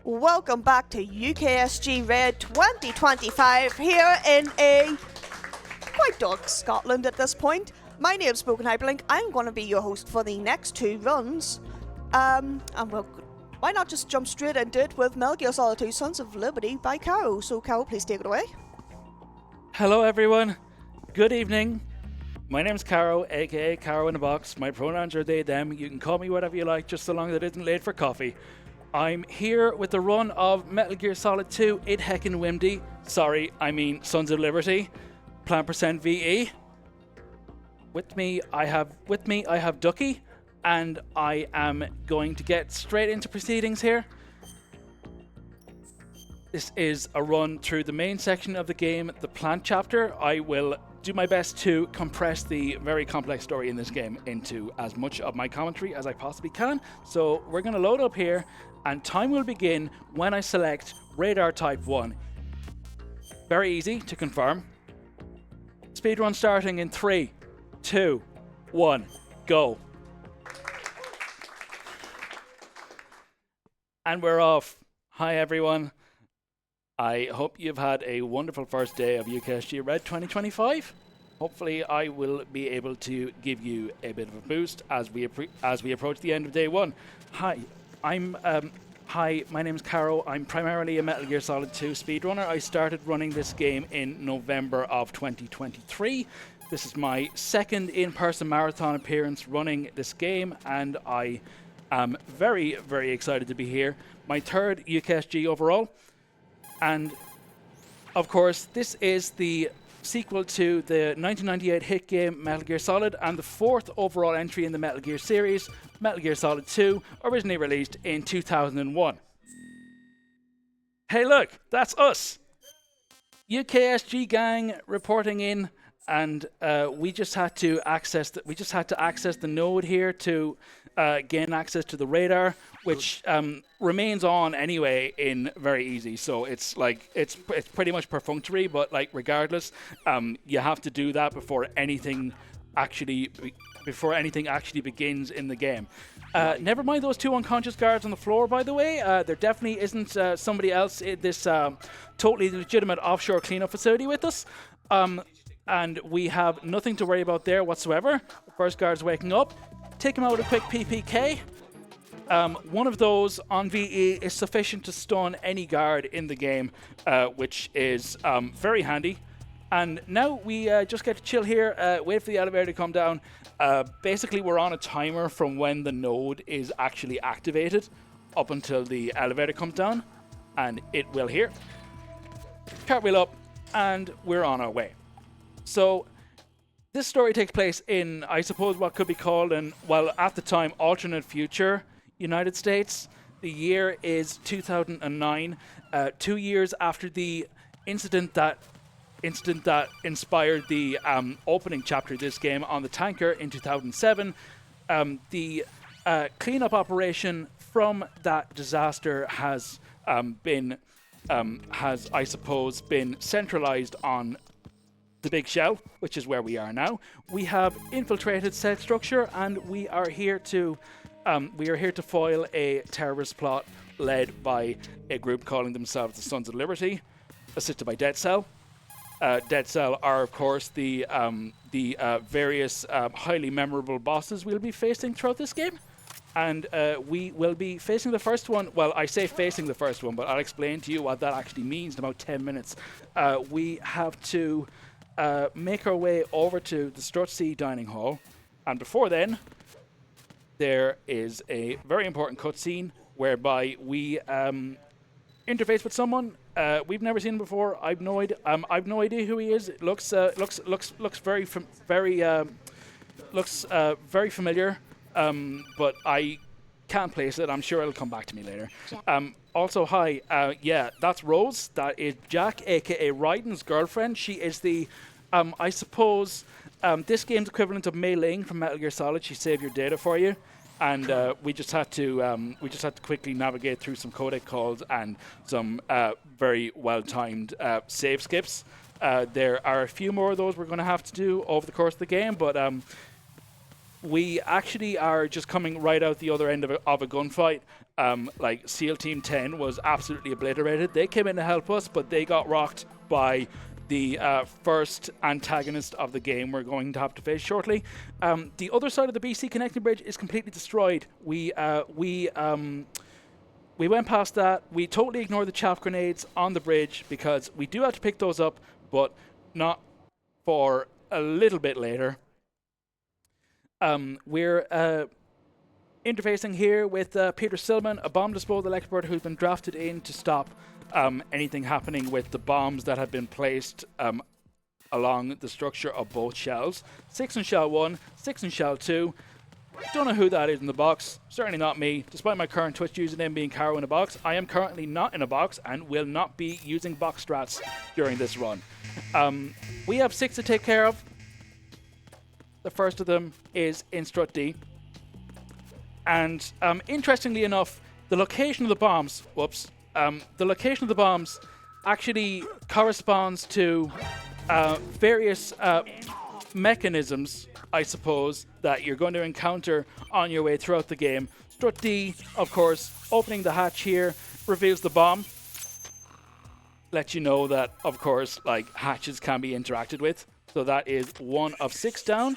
Welcome back to UKSG Red 2025 here in a quite dark Scotland at this point. My name's Spoken Hyperlink. I'm going to be your host for the next two runs. Why not just jump straight into it with Metal Gear Solid 2 Sons of Liberty by Carrow. So Carrow, please take it away. Hello everyone, good evening. My name's Carrow, aka Carrow in a Box. My pronouns are they, them. You can call me whatever you like, just so long as it isn't late for coffee. I'm here with the run of Metal Gear Solid 2, It Heckin' Wimdy. Sorry, I mean Sons of Liberty. Plan% VE. With me I have Ducky, and I am going to get straight into proceedings here. This is a run through the main section of the game, the plant chapter. I will do my best to compress the very complex story in this game into as much of my commentary as I possibly can. So we're going to load up here, and time will begin when I select Radar Type 1. Very easy to confirm. Speedrun starting in 3, 2, 1, go. And we're off. Hi everyone. I hope you've had a wonderful first day of UKSG Red 2025. Hopefully I will be able to give you a bit of a boost as we approach the end of day one. Hi, my name's Carrow. I'm primarily a Metal Gear Solid 2 speedrunner. I started running this game in November of 2023. This is my second in-person marathon appearance running this game, and I am very, very excited to be here. My third UKSG overall. And of course, this is the sequel to the 1998 hit game Metal Gear Solid, and the fourth overall entry in the Metal Gear series, Metal Gear Solid 2, originally released in 2001. Hey look, that's us! UKSG gang reporting in, and we just had to access the node here to gain access to the radar, which remains on anyway in very easy. So it's pretty much perfunctory, but like regardless, you have to do that before anything actually begins in the game. Never mind those two unconscious guards on the floor, by the way. There definitely isn't somebody else in this totally legitimate offshore cleanup facility with us. And we have nothing to worry about there whatsoever. The first guard's waking up. Take him out with a quick PPK. One of those on VE is sufficient to stun any guard in the game, which is very handy. And now we just get to chill here, wait for the elevator to come down. Basically, we're on a timer from when the node is actually activated up until the elevator comes down, and it will here. Cartwheel up, and we're on our way. So this story takes place in, I suppose, what could be called at the time, alternate future United States. The year is 2009, 2 years after the incident that inspired the opening chapter of this game on the tanker in 2007. The cleanup operation from that disaster has been centralized on the big shell, which is where we are now. We have infiltrated said structure, and we are here to foil a terrorist plot led by a group calling themselves the Sons of Liberty, assisted by Dead Cell. Dead Cell are, of course, the various highly memorable bosses we'll be facing throughout this game. And we will be facing the first one. Well, I say facing the first one, but I'll explain to you what that actually means in about 10 minutes. We have to make our way over to the Strutsea dining hall. And before then, there is a very important cutscene whereby we interface with someone we've never seen him before. I've no idea who he is. It looks very familiar, but I can't place it. I'm sure it'll come back to me later. Also, hi. Yeah, that's Rose. That is Jack, aka Raiden's girlfriend. She is the, I suppose, this game's equivalent of Mei Ling from Metal Gear Solid. She saved your data for you. And we just had to quickly navigate through some codec calls and some very well-timed save skips. There are a few more of those we're going to have to do over the course of the game, but we actually are just coming right out the other end of a gunfight. Like SEAL Team 10 was absolutely obliterated. They came in to help us, but they got rocked by the first antagonist of the game we're going to have to face shortly. The other side of the BC connecting bridge is completely destroyed. We went past that. We totally ignored the chaff grenades on the bridge because we do have to pick those up, but not for a little bit later. We're interfacing here with Peter Silman, a bomb disposal expert who's been drafted in to stop anything happening with the bombs that have been placed along the structure of both shells. 6 in shell 1, 6 in shell 2. Don't know who that is in the box. Certainly not me. Despite my current Twitch username being Carrow in a box, I am currently not in a box and will not be using box strats during this run. We have 6 to take care of. The first of them is in strut D. And interestingly enough, the location of the bombs, the location of the bombs actually corresponds to various mechanisms, I suppose, that you're going to encounter on your way throughout the game. Strut D, of course, opening the hatch here, reveals the bomb. Let you know that, of course, like hatches can be interacted with. So that is 1 of 6 down.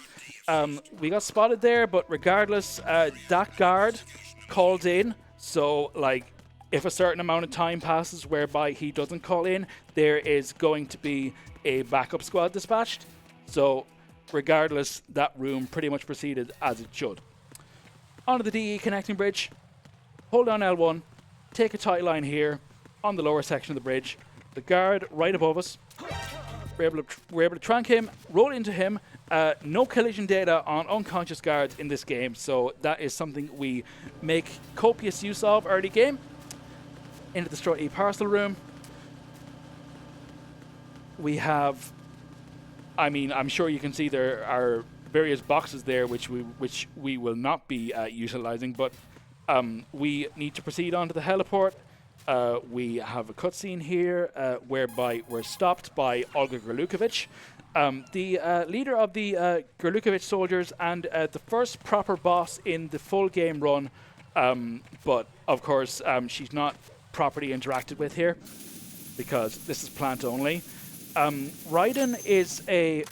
We got spotted there, but regardless, that guard called in. So, like, if a certain amount of time passes whereby he doesn't call in, there is going to be a backup squad dispatched. So, regardless, that room pretty much proceeded as it should. Onto the DE connecting bridge. Hold down L1. Take a tight line here on the lower section of the bridge. The guard right above us. We're able to trank him, roll into him. No collision data on unconscious guards in this game, so that is something we make copious use of early game. Into the strut E parcel room. We have, I mean, I'm sure you can see there are various boxes there which we will not be utilizing, but we need to proceed on to the heliport. We have a cutscene here whereby we're stopped by Olga Gerlukovic, the leader of the Gerlukovic soldiers and the first proper boss in the full game run, but of course she's not properly interacted with here because this is plant only. Raiden is a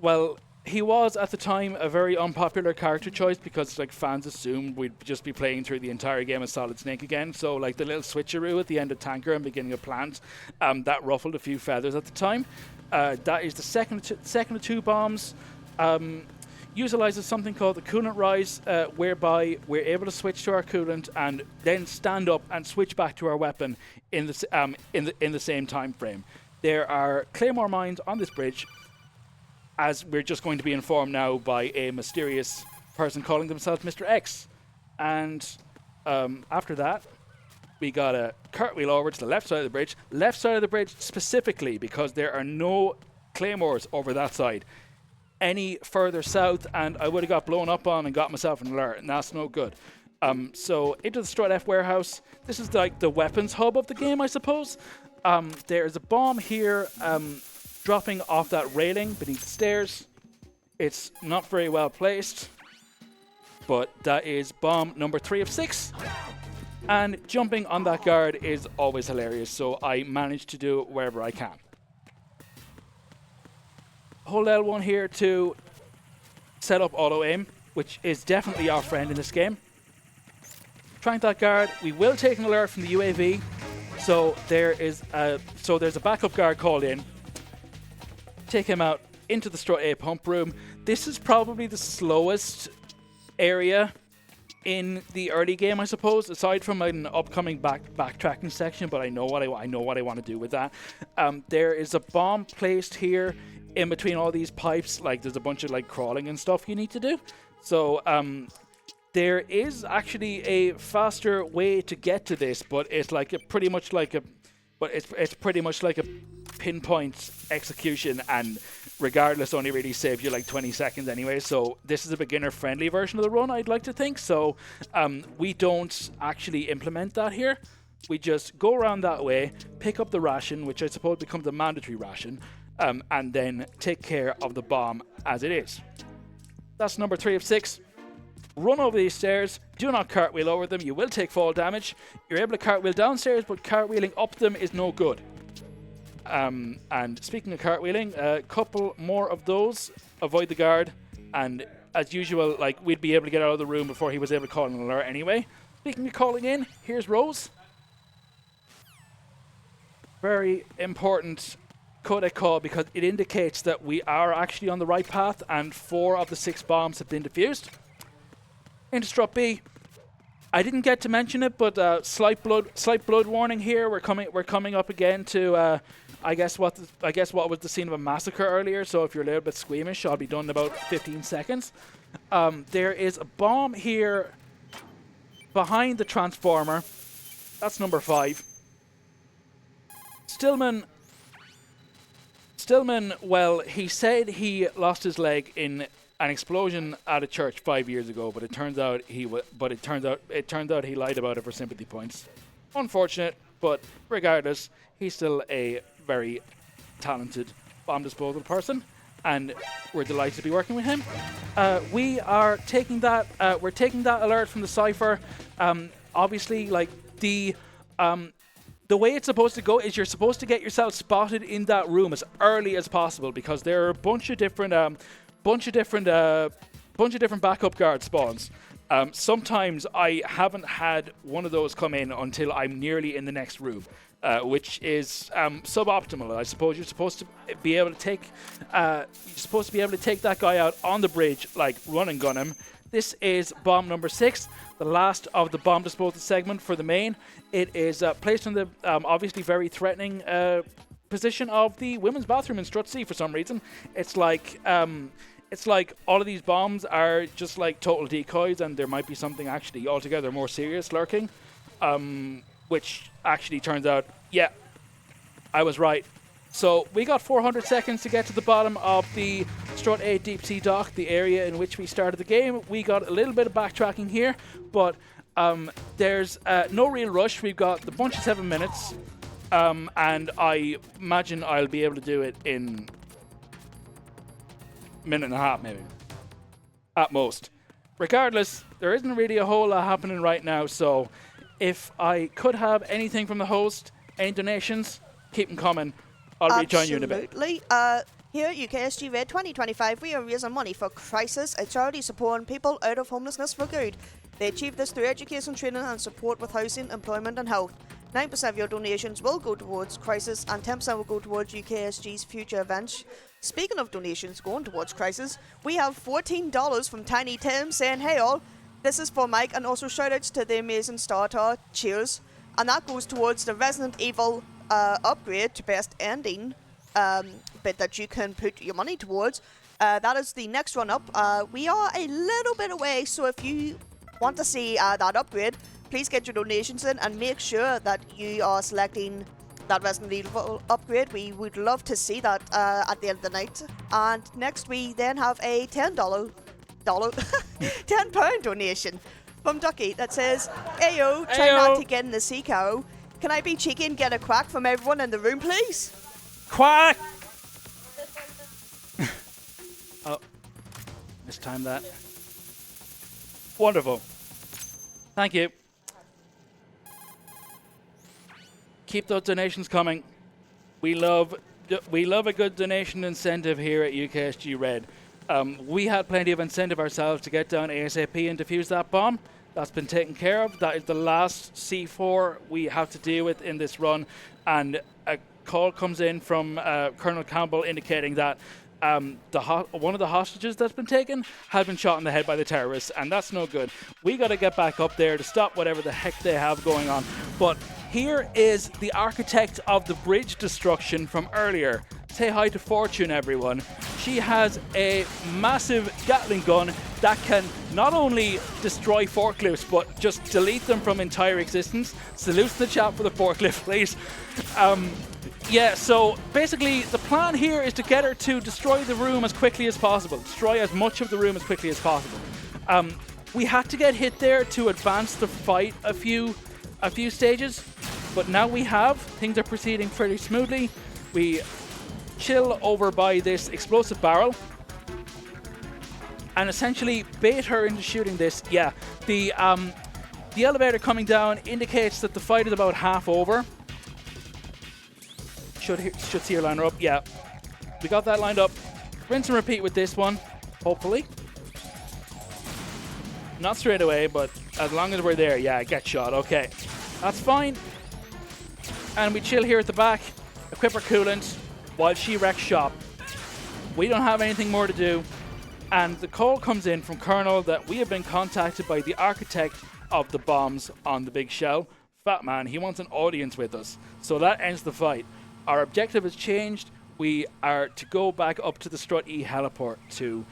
well, he was at the time a very unpopular character choice because like fans assumed we'd just be playing through the entire game as Solid Snake again. So like the little switcheroo at the end of Tanker and beginning of Plant, that ruffled a few feathers at the time. That is the second of 2 bombs. Utilizes something called the coolant rise, whereby we're able to switch to our coolant and then stand up and switch back to our weapon in the same time frame. There are claymore mines on this bridge, as we're just going to be informed now by a mysterious person calling themselves Mr. X. And after that, we got a cartwheel over to the left side of the bridge. Left side of the bridge specifically because there are no claymores over that side. Any further south and I would have got blown up on and got myself an alert, and that's no good. So into the Strut F warehouse. This is like the weapons hub of the game, I suppose. There's a bomb here dropping off that railing beneath the stairs. It's not very well placed, but that is bomb number 3 of 6. And jumping on that guard is always hilarious, so I managed to do it wherever I can. Hold L1 here to set up auto aim, which is definitely our friend in this game. Trying that guard, we will take an alert from the UAV. So there's a backup guard called in. Take him out into the Strut A pump room. This is probably the slowest area in the early game, I suppose, aside from an upcoming backtracking section. But I know what I want to do with that. There is a bomb placed here in between all these pipes. Like there's a bunch of like crawling and stuff you need to do. So there is actually a faster way to get to this, but it's like pretty much like a pinpoint execution, and regardless only really saves you like 20 seconds anyway. So this is a beginner friendly version of the run, I'd like to think. So we don't actually implement that here. We just go around that way, pick up the ration, which I suppose becomes a mandatory ration, and then take care of the bomb as it is. That's number 3 of 6. Run over these stairs. Do not cartwheel over them. You will take fall damage. You're able to cartwheel downstairs, but cartwheeling up them is no good. And speaking of cartwheeling, a couple more of those. Avoid the guard. And as usual, like, we'd be able to get out of the room before he was able to call an alert anyway. Speaking of calling in, here's Rose. Very important codec call because it indicates that we are actually on the right path and 4 of the 6 bombs have been defused. Into strut B. I didn't get to mention it, but slight blood warning here. We're coming up again to I guess what was the scene of a massacre earlier. So if you're a little bit squeamish, I'll be done in about 15 seconds. There is a bomb here behind the transformer. That's number 5. Stillman, well, he said he lost his leg in an explosion at a church 5 years ago, but it turns out he lied about it for sympathy points. Unfortunate, but regardless, he's still a very talented bomb disposal person, and we're delighted to be working with him. We are taking that. We're taking that alert from the cipher. Obviously, like the way it's supposed to go is you're supposed to get yourself spotted in that room as early as possible because there are a bunch of different backup guard spawns. Sometimes I haven't had one of those come in until I'm nearly in the next room, which is suboptimal. I suppose you're supposed to be able to take that guy out on the bridge, like run and gun him. This is bomb number 6, the last of the bomb disposal segment for the main. It is placed in the obviously very threatening position of the women's bathroom in strut C for some reason. It's like all of these bombs are just like total decoys, and there might be something actually altogether more serious lurking, which actually turns out, yeah, I was right. So we got 400 seconds to get to the bottom of the Strut A Deep Sea Dock, the area in which we started the game. We got a little bit of backtracking here, but there's no real rush. We've got the bunch of 7 minutes, and I imagine I'll be able to do it in minute and a half, maybe, at most. Regardless, there isn't really a whole lot happening right now, so if I could have anything from the host, any donations, keep them coming. I'll rejoin you in a bit. Absolutely. Here at UKSG Red 2025, we are raising money for Crisis, a charity supporting people out of homelessness for good. They achieve this through education, training and support with housing, employment and health. 9% of your donations will go towards Crisis and 10% will go towards UKSG's future events. Speaking of donations going towards Crisis, we have $14 from Tiny Tim saying, "Hey all, this is for Mike," and also shoutouts to the amazing starter. Cheers. And that goes towards the Resident Evil upgrade to best ending bit that you can put your money towards. That is the next one up. We are a little bit away, so if you want to see that upgrade, please get your donations in and make sure that you are selecting that Resident Evil upgrade. We would love to see that at the end of the night. And next we then have a £10 donation from Ducky that says, "Ayo, try not to get in the sea, Carrow. Can I be cheeky and get a quack from everyone in the room, please?" Quack! Oh, mistimed that. Wonderful. Thank you. Keep those donations coming. We love a good donation incentive here at UKSG Red. We had plenty of incentive ourselves to get down ASAP and defuse that bomb. That's been taken care of. That is the last C4 we have to deal with in this run. And a call comes in from Colonel Campbell indicating that one of the hostages that's been taken had been shot in the head by the terrorists, and that's no good. We got to get back up there to stop whatever the heck they have going on. But here is the architect of the bridge destruction from earlier. Say hi to Fortune, everyone. She has a massive Gatling gun that can not only destroy forklifts, but just delete them from entire existence. Salutes in the chat for the forklift, please. Yeah, so basically the plan here is to get her to destroy the room as quickly as possible. Destroy as much of the room as quickly as possible. We had to get hit there to advance the fight a few stages, but now we have. Things are proceeding pretty smoothly. We chill over by this explosive barrel and essentially bait her into shooting this. Yeah, the elevator coming down indicates that the fight is about half over. Should see her line her up. Yeah, we got that lined up. Rinse and repeat with this one, hopefully. Not straight away, but as long as we're there, yeah, get shot. Okay, that's fine. And we chill here at the back, equip our coolant while she wrecks shop. We don't have anything more to do. And the call comes in from Colonel that we have been contacted by the architect of the bombs on the big shell. Fat man, he wants an audience with us. So that ends the fight. Our objective has changed. We are to go back up to the Strut E heliport to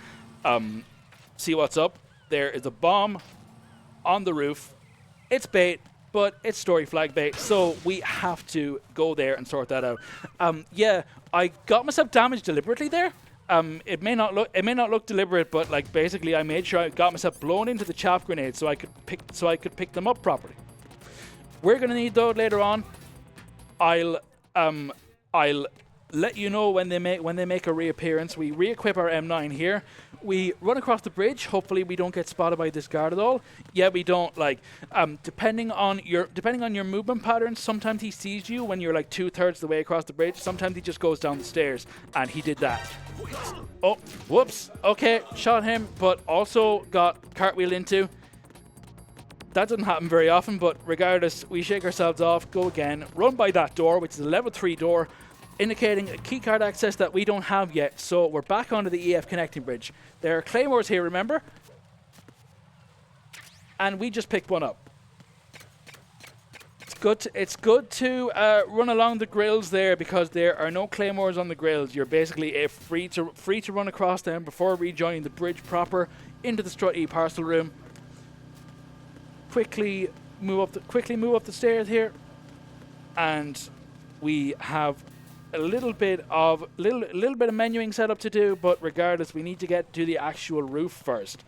see what's up. There is a bomb on the roof. It's bait, but it's story flag bait, so we have to go there and sort that out. Yeah, I got myself damaged deliberately there. It may not look deliberate, but like basically I made sure I got myself blown into the chaff grenade so I could pick them up properly. We're gonna need those later on. I'll let you know when they make a reappearance. We re-equip our M9 here. We run across the bridge. Hopefully we don't get spotted by this guard at all. Yeah, we don't. Like, depending on your movement patterns, sometimes he sees you when you're like 2/3 the way across the bridge. Sometimes he just goes down the stairs, and he did that. Oh, whoops. Okay, shot him, but also got cartwheeled into. That doesn't happen very often, but regardless, we shake ourselves off, go again, run by that door, which is a level 3 door, indicating a keycard access that we don't have yet. So we're back onto the EF connecting bridge. There are claymores here, remember? And we just picked one up. It's good to run along the grills there because there are no claymores on the grills. You're basically free to run across them before rejoining the bridge proper into the Strut E parcel room. Quickly move up the stairs here, and we have a little bit of menuing setup to do, but regardless, we need to get to the actual roof first.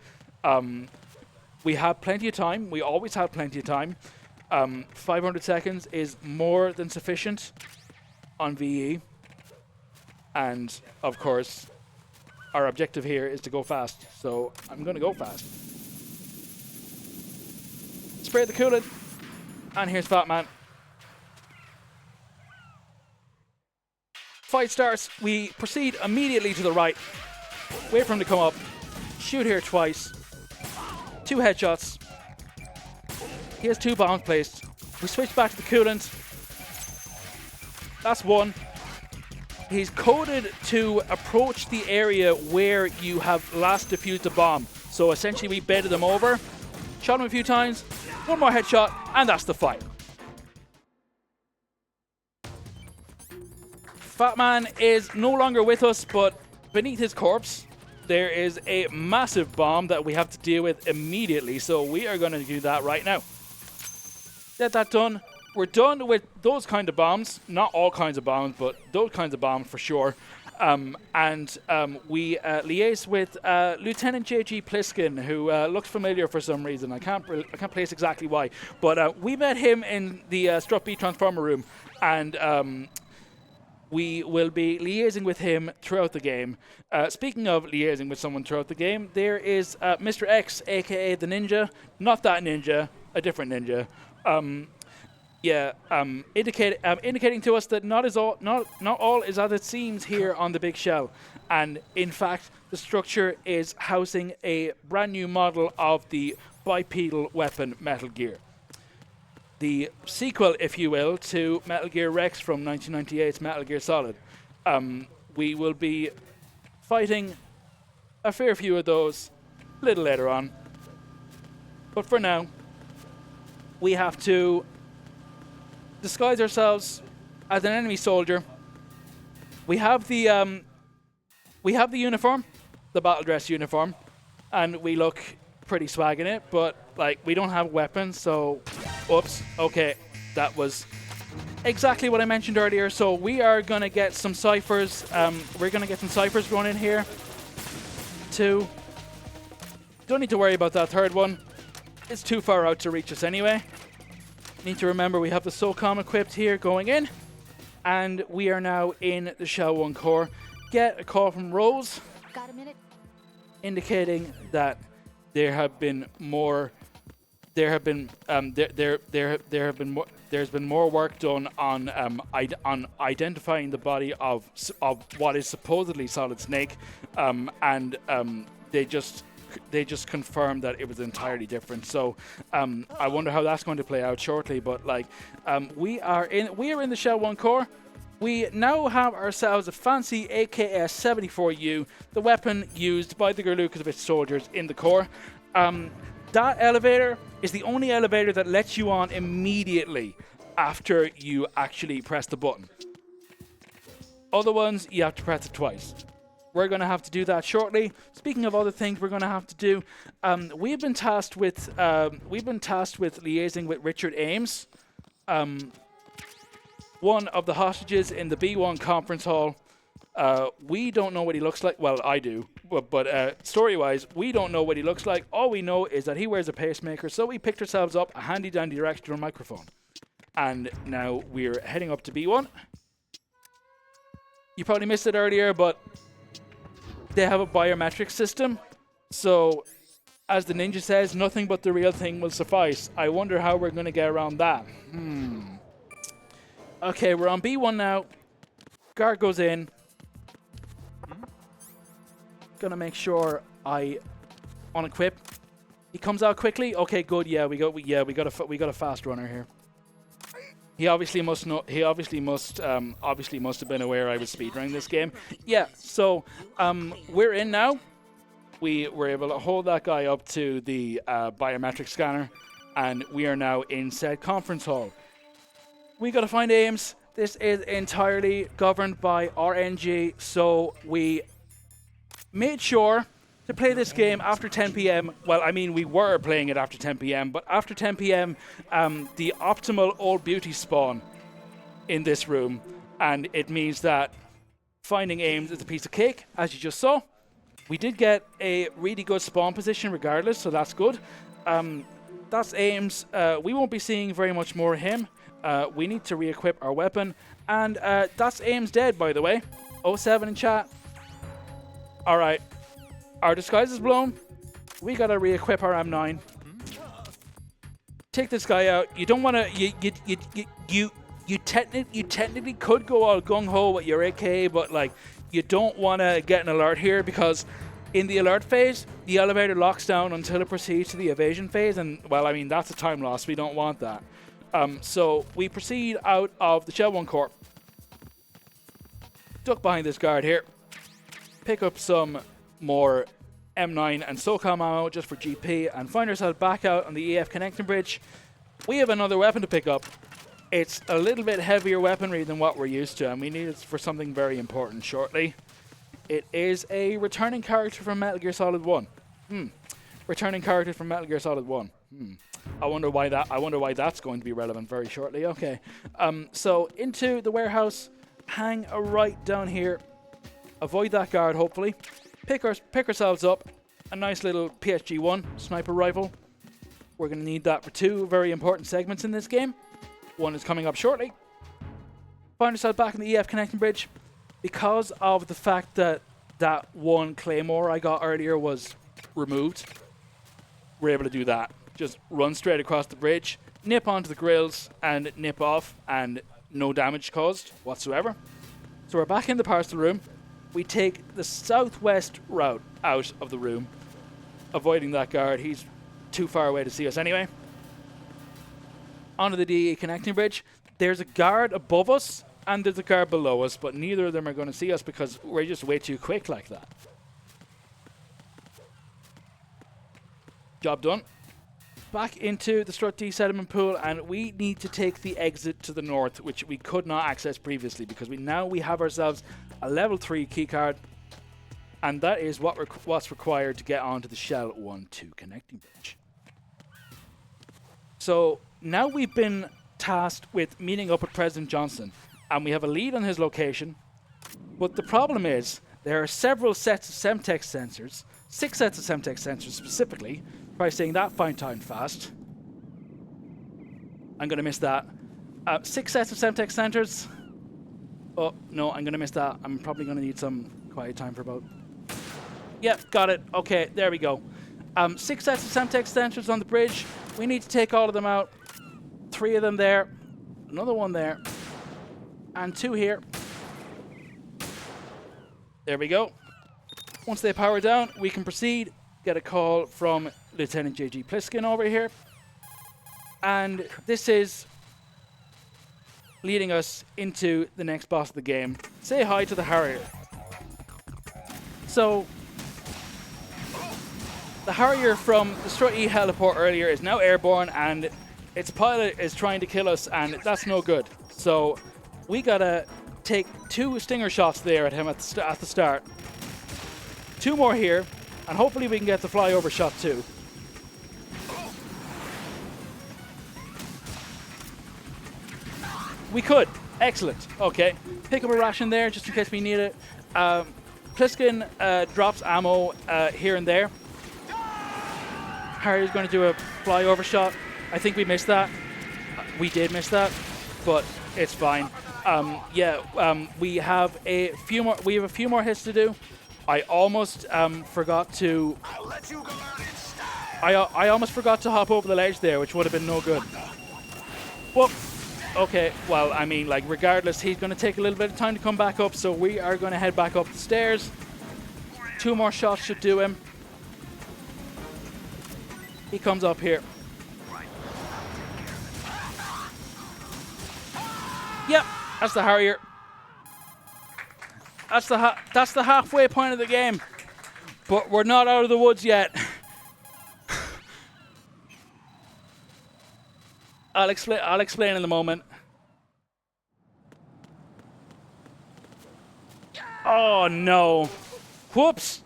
We have plenty of time. We always have plenty of time. 500 seconds is more than sufficient on VE, and of course, our objective here is to go fast. So I'm going to go fast. Spray the coolant, and here's Fat Man. Fight starts. We proceed immediately to the right. Wait for him to come up. Shoot here twice. 2 headshots. He has 2 bombs placed. We switch back to the coolant. That's 1. He's coded to approach the area where you have last defused the bomb. So essentially we baited them over. Shot him a few times. 1 more headshot, and that's the fight. Fat Man is no longer with us, but beneath his corpse, there is a massive bomb that we have to deal with immediately. So we are going to do that right now. Get that done. We're done with those kind of bombs. Not all kinds of bombs, but those kinds of bombs for sure. We liaise with Lieutenant J.G. Pliskin, who looks familiar for some reason. I can't place exactly why. But we met him in the Strut B Transformer room, and we will be liaising with him throughout the game. Speaking of liaising with someone throughout the game, there is Mr. X, a.k.a. the Ninja. Not that ninja, a different ninja. Indicating to us that not all is as it seems here on the big shell, and in fact the structure is housing a brand new model of the bipedal weapon Metal Gear, the sequel, if you will, to Metal Gear Rex from 1998's Metal Gear Solid. We will be fighting a fair few of those a little later on, but for now we have to disguise ourselves as an enemy soldier. We have the uniform, the battle dress uniform, and we look pretty swag in it, but like we don't have weapons, so oops. Okay, that was exactly what I mentioned earlier. So we are gonna get some ciphers. We're gonna get some ciphers going in here. 2. Don't need to worry about that 3rd one. It's too far out to reach us anyway. Need to remember we have the SOCOM equipped here going in, and we are now in the Shell 1 core. Get a call from Rose. Got a minute? Indicating that there have been more. There's been more work done on identifying the body of what is supposedly Solid Snake, and they just confirmed that it was entirely different. So I wonder how that's going to play out shortly. But like we are in the Shell 1 core. We now have ourselves a fancy AKS-74U, the weapon used by the Gurlukovich soldiers in the core. That elevator is the only elevator that lets you on immediately after you actually press the button. Other ones, you have to press it twice. We're going to have to do that shortly. Speaking of other things we're going to have to do, we've been tasked with liaising with Richard Ames, one of the hostages in the B1 conference hall. We don't know what he looks like. Well, I do. But story-wise, we don't know what he looks like. All we know is that he wears a pacemaker, so we picked ourselves up a handy-dandy directional microphone. And now we're heading up to B1. You probably missed it earlier, but they have a biometric system. So, as the ninja says, nothing but the real thing will suffice. I wonder how we're going to get around that. Okay, we're on B1 now. Guard goes in. Gonna make sure I unequip. He comes out quickly. Okay, good. Yeah, we got a fast runner here. He obviously must know. He obviously must have been aware I was speedrunning this game. Yeah. So we're in now. We were able to hold that guy up to the biometric scanner, and we are now in said conference hall. We gotta find Ames. This is entirely governed by RNG, so we made sure to play this game after 10 p.m. Well, I mean, we were playing it after 10 p.m., but after 10 p.m., the optimal old beauty spawn in this room, and it means that finding Ames is a piece of cake, as you just saw. We did get a really good spawn position regardless, so that's good. That's Ames. We won't be seeing very much more of him. We need to re-equip our weapon, and that's Ames dead, by the way. 07 in chat. Alright, our disguise is blown. We gotta re-equip our M9. Take this guy out. You don't wanna, you technically could go all gung-ho with your AK, but like, you don't wanna get an alert here, because in the alert phase, the elevator locks down until it proceeds to the evasion phase, and well, I mean, that's a time loss. We don't want that. So we proceed out of the Shell 1 core. Duck behind this guard here. Pick up some more M9 and SOCOM ammo just for GP, and find ourselves back out on the EF connecting bridge. We have another weapon to pick up. It's a little bit heavier weaponry than what we're used to, and we need it for something very important shortly. It is a returning character from Metal Gear Solid 1. Returning character from Metal Gear Solid 1. I wonder why that's going to be relevant very shortly. Okay. So into the warehouse, hang a right down here. Avoid that guard, hopefully. Pick ourselves up a nice little PSG-1 sniper rifle. We're going to need that for two very important segments in this game. One is coming up shortly. Find ourselves back in the EF connecting bridge. Because of the fact that that one claymore I got earlier was removed, we're able to do that. Just run straight across the bridge, nip onto the grills, and nip off, and no damage caused whatsoever. So we're back in the parcel room. We take the southwest route out of the room, avoiding that guard. He's too far away to see us anyway. Onto the DE connecting bridge. There's a guard above us, and there's a guard below us, but neither of them are going to see us because we're just way too quick like that. Job done. Back into the Strut D sediment pool, and we need to take the exit to the north, which we could not access previously because we have ourselves a level 3 keycard, and that is what's required to get onto the Shell 1-2 connecting bridge. So now we've been tasked with meeting up with President Johnson, and we have a lead on his location, but the problem is there are several sets of Semtex sensors, 6 sets of Semtex sensors specifically. Try saying that 5 times fast. I'm going to miss that. 6 sets of Semtex sensors Oh, no, I'm going to miss that. I'm probably going to need some quiet time for about... Yep, got it. Okay, there we go. 6 sets of Semtex extensions on the bridge. We need to take all of them out. 3 of them there. Another one there. And 2 here. There we go. Once they power down, we can proceed. Get a call from Lieutenant J.G. Pliskin over here. And this is leading us into the next boss of the game. Say hi to the Harrier. So, the Harrier from the Strut E heliport earlier is now airborne, and its pilot is trying to kill us, and that's no good. So, we gotta take 2 stinger shots there at him at the start. 2 more here, and hopefully we can get the flyover shot too. We could. Excellent. Okay. Pick up a ration there just in case we need it. Pliskin drops ammo here and there. Harry's going to do a flyover shot. I think we missed that. We did miss that, but it's fine. We have a few more. We have a few more hits to do. I almost forgot to. I'll let you go out instead. I almost forgot to hop over the ledge there, which would have been no good. Whoop. Okay, well, I mean, like, regardless, he's going to take a little bit of time to come back up, so we are going to head back up the stairs. 2 more shots should do him. He comes up here. Yep, that's the Harrier. That's the halfway point of the game. But we're not out of the woods yet. I'll explain in a moment. Oh no. Whoops.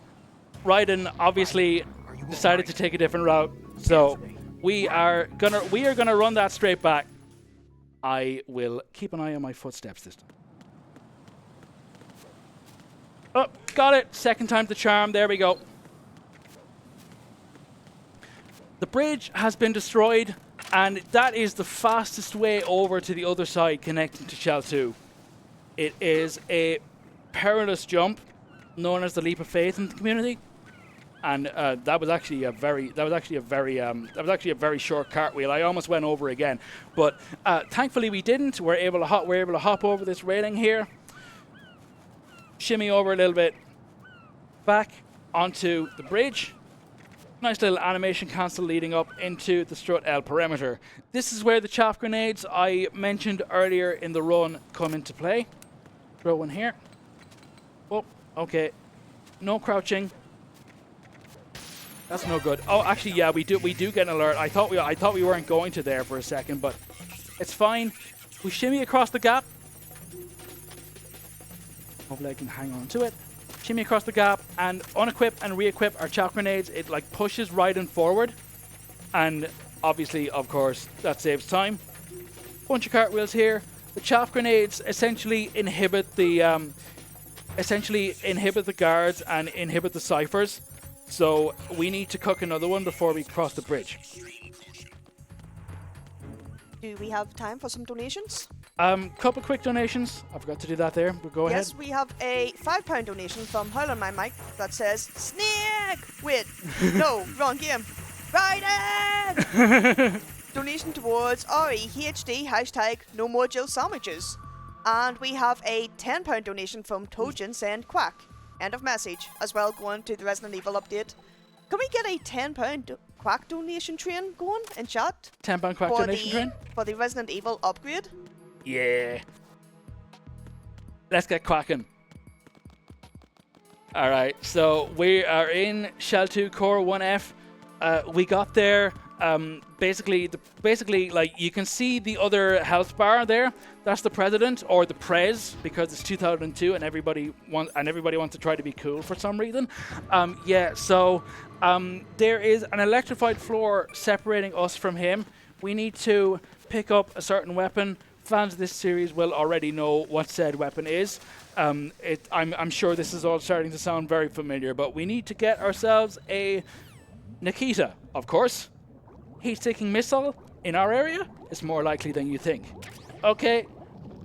Raiden obviously decided to take a different route. So we are gonna run that straight back. I will keep an eye on my footsteps this time. Oh, got it. Second time the charm. There we go. The bridge has been destroyed. And that is the fastest way over to the other side connecting to Shell 2. It is a perilous jump, known as the leap of faith in the community. And that was actually a very short cartwheel. I almost went over again, but thankfully we didn't. We're able to hop over this railing here, shimmy over a little bit, back onto the bridge. Nice little animation cancel leading up into the Strut L perimeter. This is where the chaff grenades I mentioned earlier in the run come into play. Throw one here. Oh, okay. No crouching. That's no good. Oh, actually, yeah, we do get an alert. I thought we weren't going to there for a second, but it's fine. We shimmy across the gap. Hopefully I can hang on to it. Shimmy across the gap and unequip and re-equip our chaff grenades. It like pushes Raiden forward, and obviously, of course, that saves time. Bunch of cartwheels here. The chaff grenades essentially inhibit the guards and inhibit the ciphers. So we need to cook another one before we cross the bridge. Do we have time for some donations? Couple quick donations. I forgot to do that there, but go ahead. Yes, we have a £5 donation from Hold on My Mic that says, Snake! Wait, no, wrong game. Raiden! Donation towards REHD, hashtag no more Jill sandwiches. And we have a £10 donation from Tojin saying, quack. End of message. As well, going to the Resident Evil update. Can we get a £10 quack donation train going in chat? £10 quack donation train? For the Resident Evil upgrade? Yeah. Let's get quacking. Alright, so we are in Shell 2 Core 1F. We got there. Basically, like, you can see the other health bar there. That's the President, or the Prez, because it's 2002 and everybody wants to try to be cool for some reason. There is an electrified floor separating us from him. We need to pick up a certain weapon. Fans of this series will already know what said weapon is. I'm sure this is all starting to sound very familiar, but we need to get ourselves a Nikita, of course. Heat-seeking missile in our area is more likely than you think. Okay,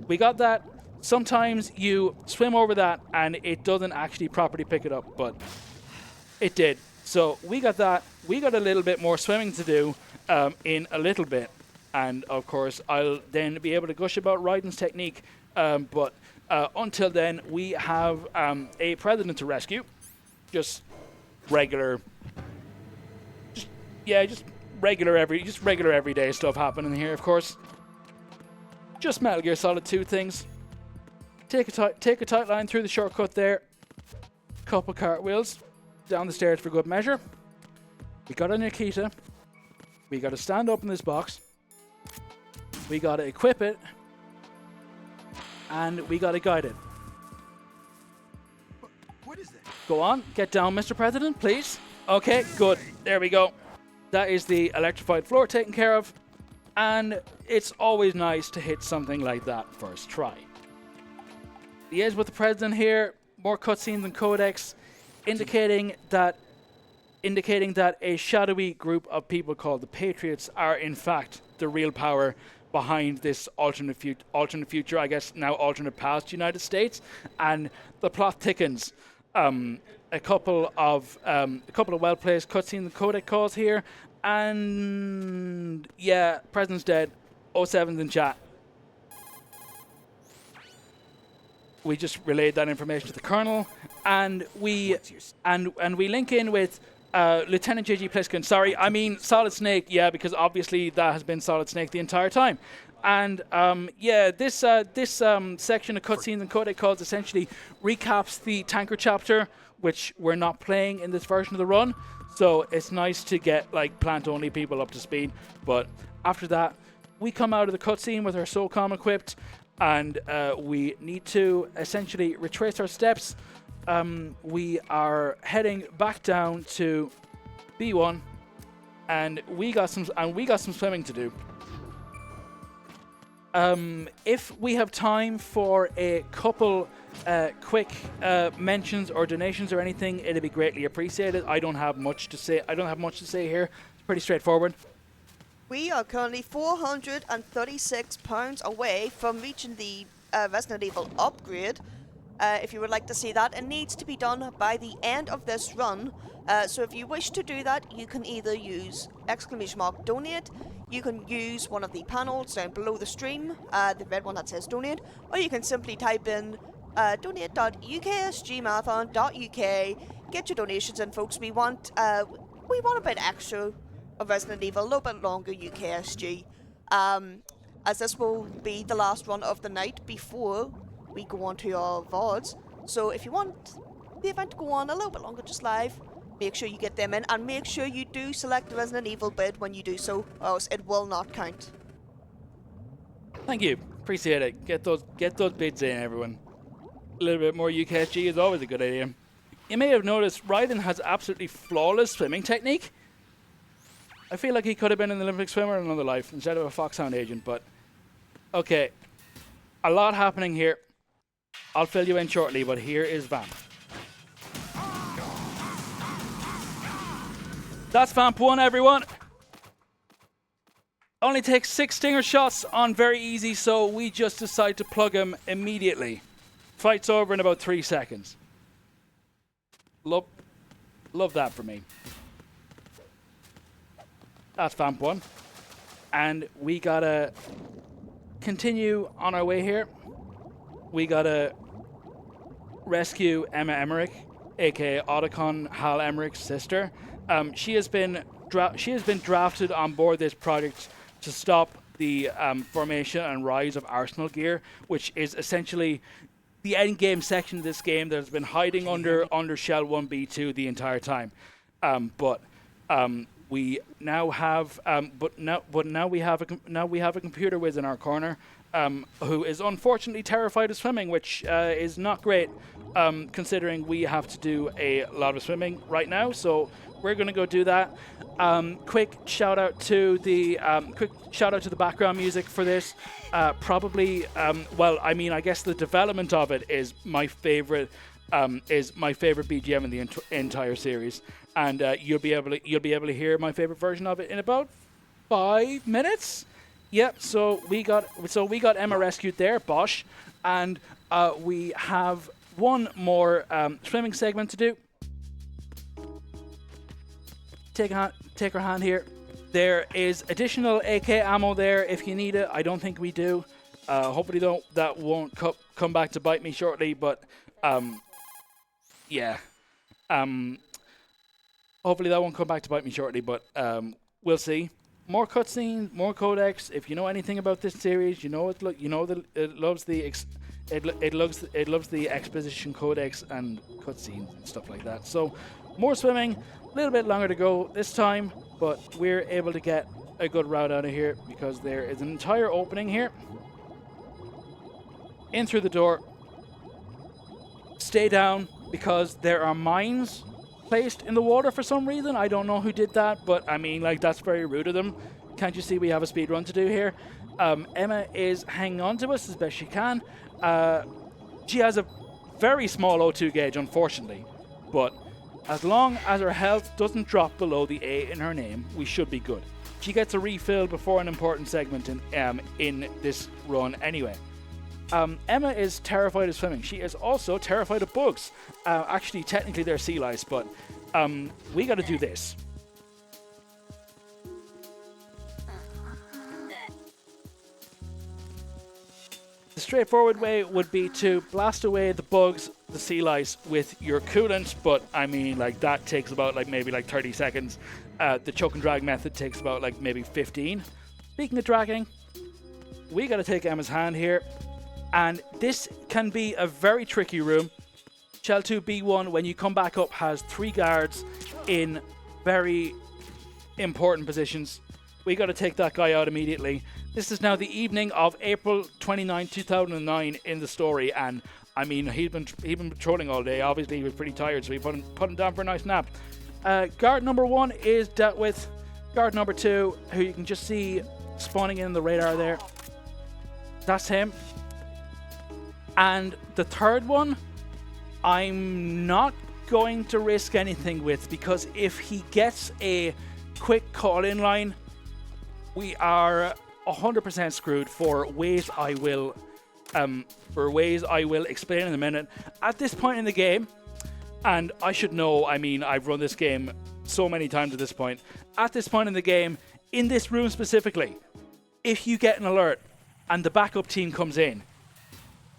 we got that. sometimes you swim over that and it doesn't actually properly pick it up, but it did. So we got that. We got a little bit more swimming to do in a little bit. And, of course, I'll then be able to gush about Ryden's technique. But until then, we have a president to rescue. Just regular... Just regular everyday stuff happening here, of course. Just Metal Gear Solid 2 things. Take a tight line through the shortcut there. Couple cartwheels down the stairs for good measure. We got a Nikita. We got to stand up in this box. We got to equip it. And we got to guide it. What is that? Go on, get down, Mr. President, please. Okay, good. There we go. That is the electrified floor taken care of. And it's always nice to hit something like that first try. Liaise with the President here. More cutscenes and codecs, indicating that a shadowy group of people called the Patriots are in fact the real power behind this alternate future, I guess now alternate past United States, and the plot thickens. A couple of well-placed cutscenes and codec calls here, and yeah, President's dead. 07's in chat. We just relayed that information to the Colonel, and we link in with Lieutenant J.G. Pliskin. Sorry, I mean Solid Snake. Yeah, because obviously that has been Solid Snake the entire time. And this section of cutscenes and codec calls essentially recaps the tanker chapter, which we're not playing in this version of the run. So it's nice to get like plant-only people up to speed. But after that, we come out of the cutscene with our SOCOM equipped. And we need to essentially retrace our steps. We are heading back down to B1, and we got some swimming to do. If we have time for a couple quick mentions or donations or anything, it'd be greatly appreciated. I don't have much to say. Here. It's pretty straightforward. We are currently £436 away from reaching the Resident Evil upgrade. If you would like to see that, it needs to be done by the end of this run. So if you wish to do that, you can either use !donate, you can use one of the panels down below the stream, the red one that says donate, or you can simply type in donate.uksgmarathon.uk, get your donations in, folks. We want a bit extra of Resident Evil, a little bit longer UKSG, as this will be the last run of the night before we go on to our VODs. So if you want the event to go on a little bit longer, just live, make sure you get them in, and make sure you do select the Resident Evil bid when you do so, or else it will not count. Thank you, appreciate it. Get those bids in, everyone. A little bit more UKSG is always a good idea. You may have noticed Ryden has absolutely flawless swimming technique. I feel like he could have been an Olympic swimmer in another life instead of a Foxhound agent, but okay. A lot happening here. I'll fill you in shortly, but here is Vamp. That's Vamp 1, everyone. Only takes 6 stinger shots on very easy, so we just decide to plug him immediately. Fight's over in about 3 seconds. Love that for me. That's Vamp 1. And we gotta continue on our way here. We gotta rescue Emma Emmerich, aka Otacon Hal Emmerich's sister. She has been drafted on board this project to stop the formation and rise of Arsenal gear, which is essentially the end game section of this game that has been hiding under Shell 1B2 the entire time. We now have, now we have a computer whiz in our corner, who is unfortunately terrified of swimming, which is not great, considering we have to do a lot of swimming right now. So we're going to go do that. Quick shout out to the background music for this. I guess the development of it is my favorite. BGM in the entire series, and you'll be able to hear my favorite version of it in about 5 minutes. Yep. So we got Emma rescued there, Bosch, and we have one more swimming segment to do. Take her hand here. There is additional AK ammo there if you need it. I don't think we do. Hopefully that won't come back to bite me shortly, but yeah. Hopefully that won't come back to bite me shortly, but we'll see. More cutscenes, more codex. If you know anything about this series, it loves the exposition codex and cutscenes and stuff like that. So more swimming, a little bit longer to go this time, but we're able to get a good route out of here because there is an entire opening here. In through the door. Stay down because there are mines placed in the water for some reason. I don't know who did that, but I mean, like, that's very rude of them. Can't you see we have a speed run to do here? Emma is hanging on to us as best she can. She has a very small O2 gauge, unfortunately, but as long as her health doesn't drop below the A in her name, we should be good. She gets a refill before an important segment in this run anyway. Emma is terrified of swimming. She is also terrified of bugs. Actually, technically they're sea lice, but we got to do this. The straightforward way would be to blast away the bugs, the sea lice, with your coolant, but I mean, like, that takes about maybe 30 seconds. The choke and drag method takes about maybe 15. Speaking of dragging, we got to take Emma's hand here. And this can be a very tricky room. Shell 2B1, when you come back up, has 3 guards in very important positions. We got to take that guy out immediately. This is now the evening of April 29, 2009 in the story, and I mean, he'd been patrolling all day. Obviously, he was pretty tired, so we put him down for a nice nap. Guard number 1 is dealt with. Guard number 2, who you can just see spawning in the radar there. That's him. And the third one, I'm not going to risk anything with, because if he gets a quick call-in line, we are 100% screwed for ways I will explain in a minute. At this point in the game, and I should know, I mean, I've run this game so many times at this point. At this point in the game, in this room specifically, if you get an alert and the backup team comes in,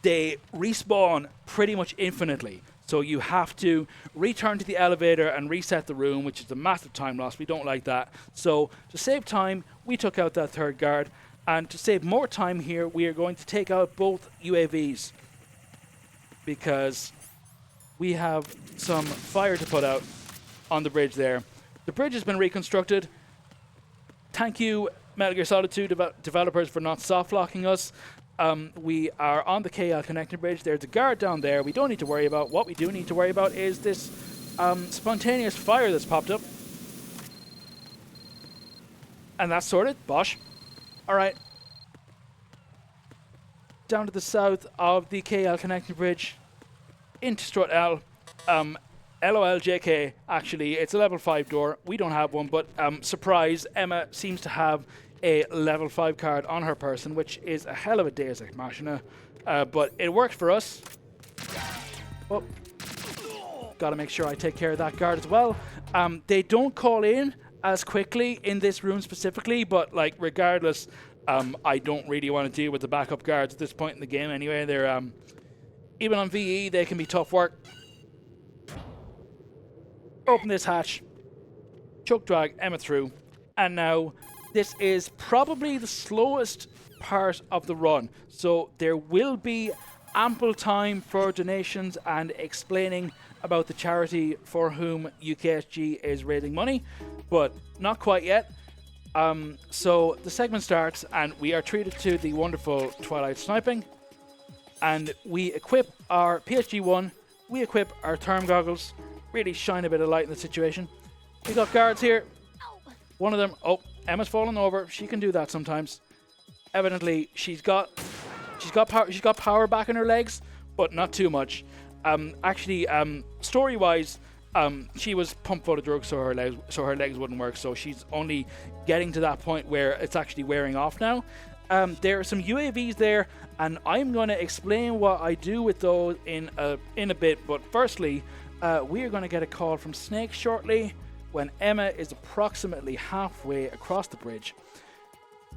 they respawn pretty much infinitely. So you have to return to the elevator and reset the room, which is a massive time loss. We don't like that. So to save time, we took out that third guard. And to save more time here, we are going to take out both UAVs, because we have some fire to put out on the bridge there. The bridge has been reconstructed. Thank you, Metal Gear Solid 2 developers, for not soft locking us. We are on the KL connecting bridge. There's a guard down there we don't need to worry about. What we do need to worry about is this spontaneous fire that's popped up. And that's sorted. Bosh. Alright. Down to the south of the KL connecting bridge. Into Strut L. LOLJK, actually, it's a level 5 door. We don't have one, but surprise, Emma seems to have a level 5 card on her person, which is a hell of a Deus Ex Machina, but it worked for us. Oh, gotta make sure I take care of that guard as well. They don't call in as quickly in this room specifically, but like, regardless, I don't really want to deal with the backup guards at this point in the game anyway. They're even on VE, they can be tough work. Open this hatch, choke drag Emma through, and now this is probably the slowest part of the run, so there will be ample time for donations and explaining about the charity for whom UKSG is raising money, but not quite yet. So the segment starts and we are treated to the wonderful Twilight sniping, and we equip our PSG-1, we equip our therm goggles, really shine a bit of light in the situation. We got guards here. One of them, oh, Emma's fallen over. She can do that sometimes. Evidently, she's got power back in her legs, but not too much. Actually, story-wise, She was pumped full of drugs, so her legs wouldn't work. So she's only getting to that point where it's actually wearing off now. There are some UAVs there, and I'm going to explain what I do with those in a bit. But firstly, we are going to get a call from Snake shortly when Emma is approximately halfway across the bridge,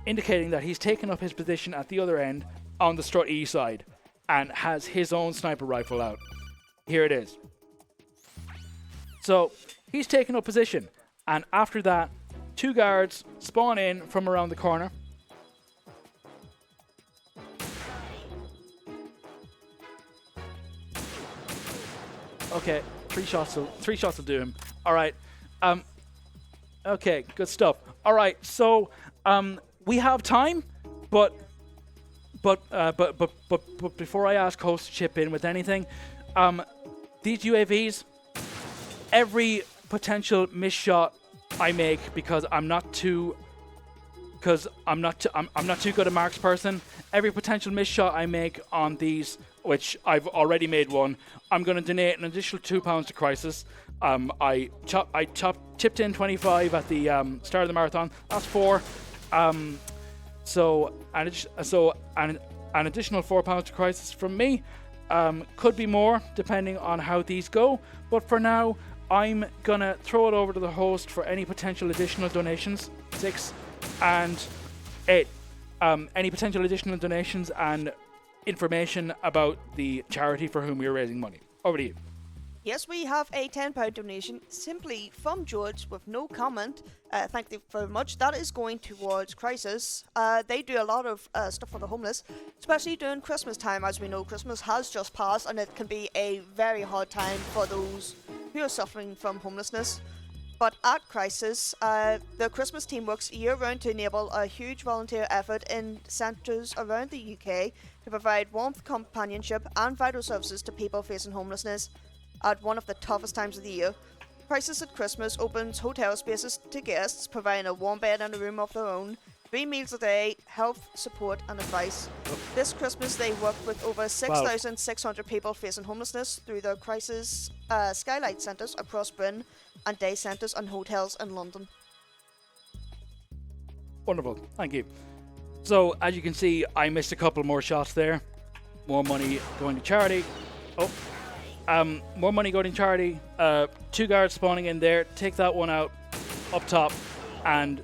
indicating that he's taken up his position at the other end on the strut E side and has his own sniper rifle out. Here it is. So he's taken up position, and after that, 2 guards spawn in from around the corner. Okay, 3 shots will do him. All right. Okay, good stuff. All right, so we have time, but before I ask host to chip in with anything, these UAVs, every potential miss shot I make, because I'm not too good a marks person. Every potential miss shot I make on these, which I've already made one, I'm going to donate an additional £2 to Crisis. I chipped in 25 at the start of the marathon. That's 4. So an additional £4 to Crisis from me. Could be more depending on how these go, but for now I'm gonna throw it over to the host for any potential additional donations. 6 and 8. Any potential additional donations and information about the charity for whom we're raising money. Over to you. Yes, we have a £10 donation simply from George with no comment. Thank you very much. That is going towards Crisis. They do a lot of stuff for the homeless, especially during Christmas time. As we know, Christmas has just passed, and it can be a very hard time for those who are suffering from homelessness. But at Crisis, the Christmas team works year-round to enable a huge volunteer effort in centres around the UK to provide warmth, companionship and vital services to people facing homelessness at one of the toughest times of the year. Crisis at Christmas opens hotel spaces to guests, providing a warm bed and a room of their own, 3 meals a day, health, support and advice. This Christmas they worked with over 6,600 people facing homelessness through their Crisis Skylight centres across Britain and day centres and hotels in London. Wonderful, thank you. So as you can see, I missed a couple more shots there. More money going to charity. More money going to charity. 2 guards spawning in there. Take that one out up top, and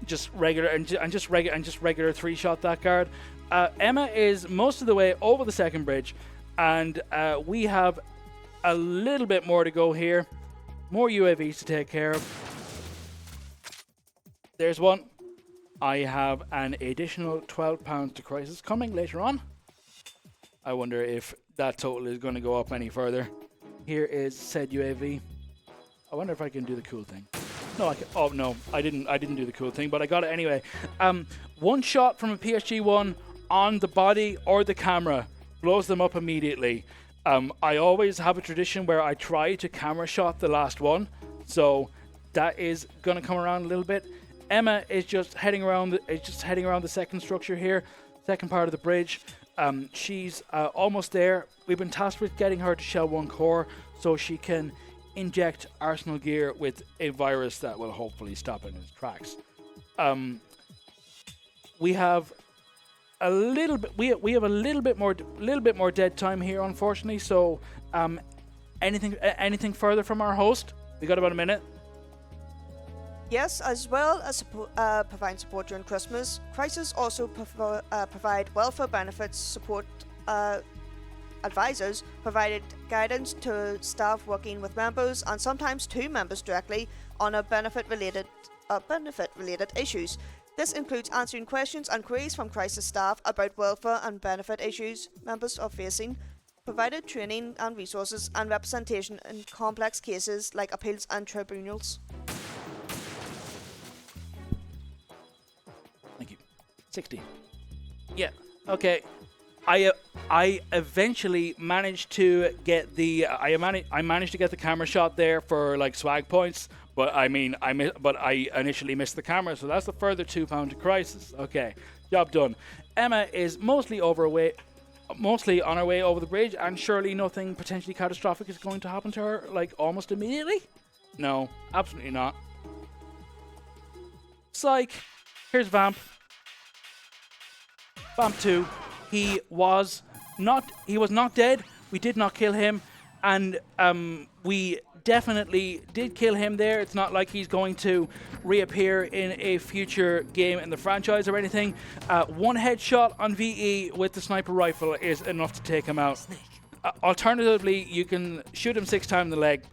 just regular 3-shot that guard. Emma is most of the way over the second bridge, and we have a little bit more to go here. More UAVs to take care of. There's one. I have an additional £12 to Crisis coming later on. I wonder if that total is going to go up any further. Here is said UAV. I wonder if I can do the cool thing. No, I can. Oh no, I didn't do the cool thing, but I got it anyway. 1 shot from a PSG-1 on the body or the camera blows them up immediately. I always have a tradition where I try to camera shot the last one, so that is going to come around a little bit. Emma is just heading around the second structure here, second part of the bridge. She's almost there. We've been tasked with getting her to shell 1 core so she can inject Arsenal gear with a virus that will hopefully stop it in its tracks. We have a little bit. We have a little bit more dead time here, unfortunately. So, anything further from our host? We got about a minute. Yes, as well as providing support during Christmas, Crisis also provide welfare benefits support. Advisors provided guidance to staff working with members and sometimes to members directly on benefit-related issues. This includes answering questions and queries from Crisis staff about welfare and benefit issues members are facing, provided training and resources and representation in complex cases like appeals and tribunals. Thank you. 16. Yeah. Okay. I eventually managed to get the I managed to get the camera shot there for like swag points, but I initially missed the camera, so that's a further £2 to Crisis. Okay, job done. Emma is mostly overweight. mostly on her way over the bridge, and surely nothing potentially catastrophic is going to happen to her, like, almost immediately? No, absolutely not. Psych. Here's Vamp. Vamp 2. He was not dead. We did not kill him, and we definitely did kill him there. It's not like he's going to reappear in a future game in the franchise or anything. One headshot on VE with the sniper rifle is enough to take him out. Alternatively, you can shoot him 6 times in the leg.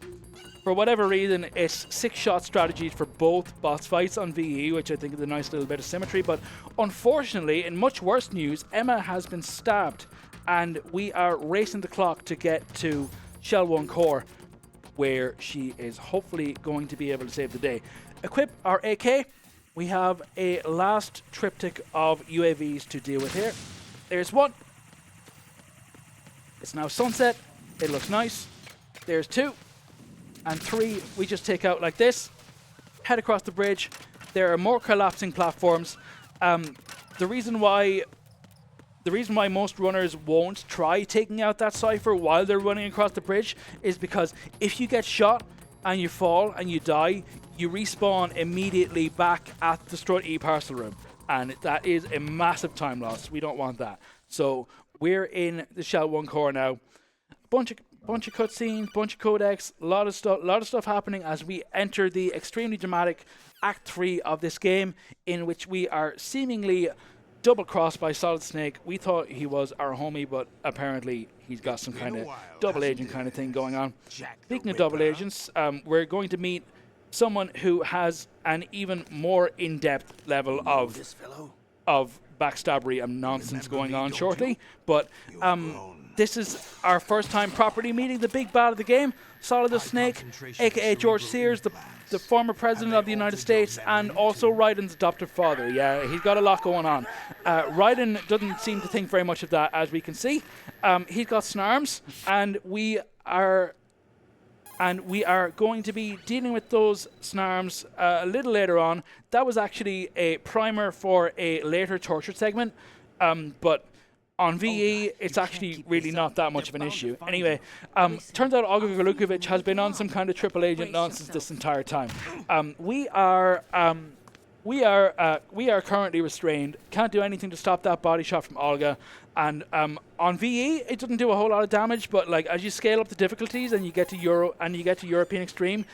For whatever reason, it's 6-shot strategies for both boss fights on VE, which I think is a nice little bit of symmetry. But unfortunately, in much worse news, Emma has been stabbed, and we are racing the clock to get to Shell 1 Core, where she is hopefully going to be able to save the day. Equip our AK. We have a last triptych of UAVs to deal with here. There's one. It's now sunset. It looks nice. There's 2. And 3 we just take out like this. Head across the bridge. There are more collapsing platforms. The reason why most runners won't try taking out that cipher while they're running across the bridge is because if you get shot and you fall and you die, you respawn immediately back at the Strut E parcel room, and that is a massive time loss. We don't want that. So we're in the Shell 1 Core now. Bunch of cutscenes, bunch of codecs, a lot of stuff happening as we enter the extremely dramatic Act 3 of this game, in which we are seemingly double-crossed by Solid Snake. We thought he was our homie, but apparently he's got some kind of double agent kind of thing going on. Speaking of double agents, we're going to meet someone who has an even more in-depth level of backstabbery and nonsense going on shortly, but this is our first time properly meeting the big bad of the game, Solid Snake, aka George Sears, the former president of the United States, and also Raiden's adoptive father. Yeah, he's got a lot going on. Raiden doesn't seem to think very much of that, as we can see. He's got snarms, and we are going to be dealing with those snarms a little later on. That was actually a primer for a later torture segment, but on VE, it's actually really not that much of an issue. Anyway, turns out Olga Golukovic has been on some kind of triple agent nonsense this entire time. We are currently restrained. Can't do anything to stop that body shot from Olga. And on VE, it doesn't do a whole lot of damage. But like as you scale up the difficulties and you get to European Extreme,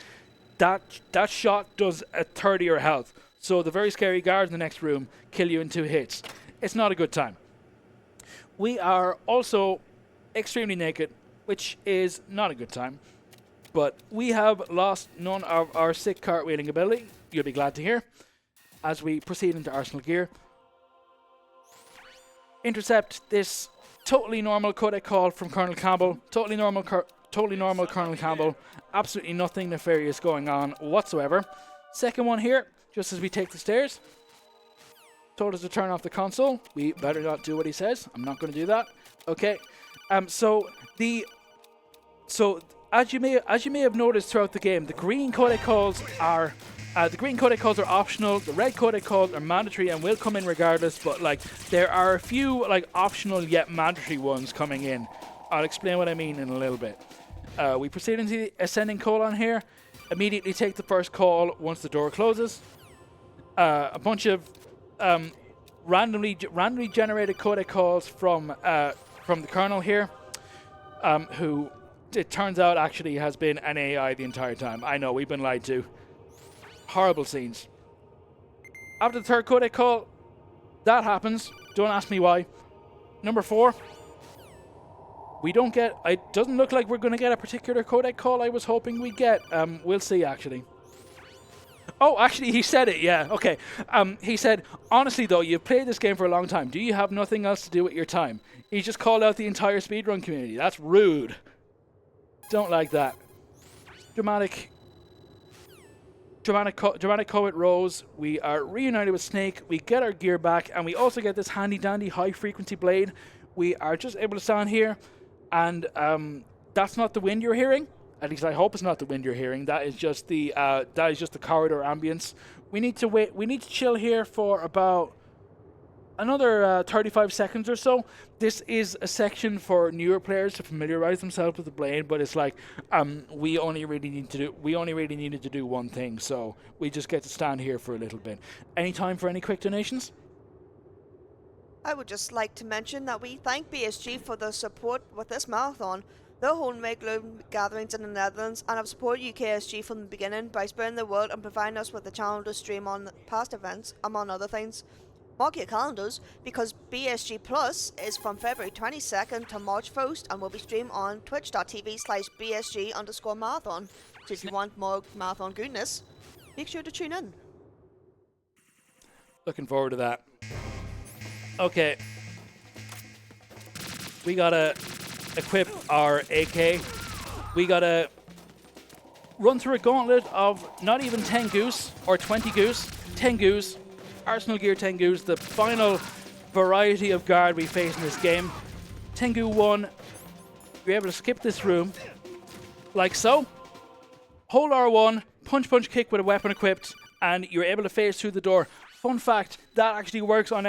that shot does a third of your health. So the very scary guards in the next room kill you in 2 hits. It's not a good time. We are also extremely naked, which is not a good time. But we have lost none of our sick cartwheeling ability, you'll be glad to hear, as we proceed into Arsenal gear. Intercept this totally normal codec call from Colonel Campbell. Totally normal Colonel Campbell. Absolutely nothing nefarious going on whatsoever. Second one here, just as we take the stairs. Told us to turn off the console. We better not do what he says. I'm not going to do that. Okay. So as you may have noticed throughout the game, the green codec calls are optional. The red codec calls are mandatory and will come in regardless. But like there are a few like optional yet mandatory ones coming in. I'll explain what I mean in a little bit. We proceed into the ascending colon here. Immediately take the first call once the door closes. A bunch of randomly generated codec calls from the Colonel here, who it turns out actually has been an AI the entire time. I know, we've been lied to. Horrible scenes. After the third codec call, that happens. Don't ask me why. Number 4. We don't get... It doesn't look like we're going to get a particular codec call I was hoping we'd get. We'll see, actually. Oh, actually, he said it, yeah. Okay. He said, honestly, though, you've played this game for a long time. Do you have nothing else to do with your time? He just called out the entire speedrun community. That's rude. Don't like that. Dramatic co at Rose. We are reunited with Snake. We get our gear back, and we also get this handy-dandy high-frequency blade. We are just able to stand here, and that's not the wind you're hearing. At least I hope it's not the wind you're hearing. That is just the corridor ambience. We need to wait. We need to chill here for about another 35 seconds or so. This is a section for newer players to familiarize themselves with the blade, but it's like we only really needed to do one thing, so we just get to stand here for a little bit. Any time for any quick donations? I would just like to mention that we thank BSG for their support with this marathon. They hold regular gatherings in the Netherlands and have supported UKSG from the beginning by spreading the word and providing us with a channel to stream on past events, among other things. Mark your calendars, because BSG Plus is from February 22nd to March 1st and will be streamed on twitch.tv/BSG_marathon. So if you want more marathon goodness, make sure to tune in. Looking forward to that. Okay. We gotta equip our AK. We gotta run through a gauntlet of not even 10 goose or 20 goose, 10 goose. Arsenal Gear Tengu's the final variety of guard we face in this game. Tengu 1, you're able to skip this room, like so. Hold R1, punch, punch, kick with a weapon equipped, and you're able to phase through the door. Fun fact, that actually works on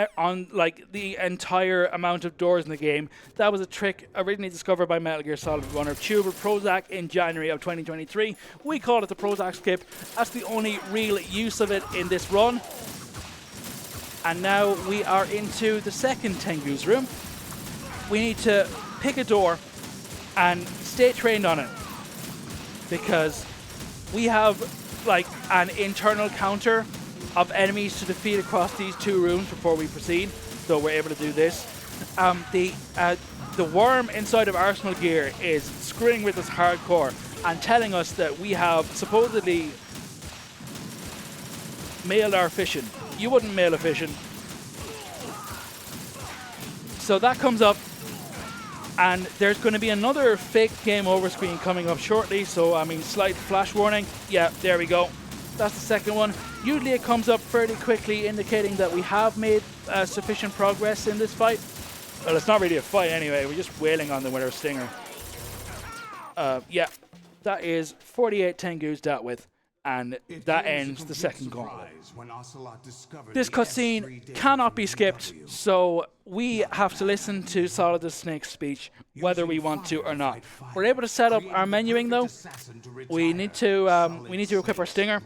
like the entire amount of doors in the game. That was a trick originally discovered by Metal Gear Solid runner Tuber Prozac in January of 2023. We call it the Prozac skip. That's the only real use of it in this run. And now we are into the second Tengu's room. We need to pick a door and stay trained on it, because we have like an internal counter of enemies to defeat across these two rooms before we proceed. So we're able to do this. The worm inside of Arsenal Gear is screwing with us hardcore and telling us that we have supposedly mailed our fission. You wouldn't mail a fission. So that comes up, and there's going to be another fake game over screen coming up shortly. So I mean, slight flash warning. Yeah, there we go. That's the second one. Usually it comes up fairly quickly, indicating that we have made sufficient progress in this fight. Well, it's not really a fight anyway. We're just wailing on them with our stinger. Yeah, that is 48 Tengus dealt with. And that ends the second gauntlet. This cutscene cannot be skipped, so we have to listen to Solid Snake's speech, whether we want to or not. We're able to set up our menuing though. We need to equip our stinger.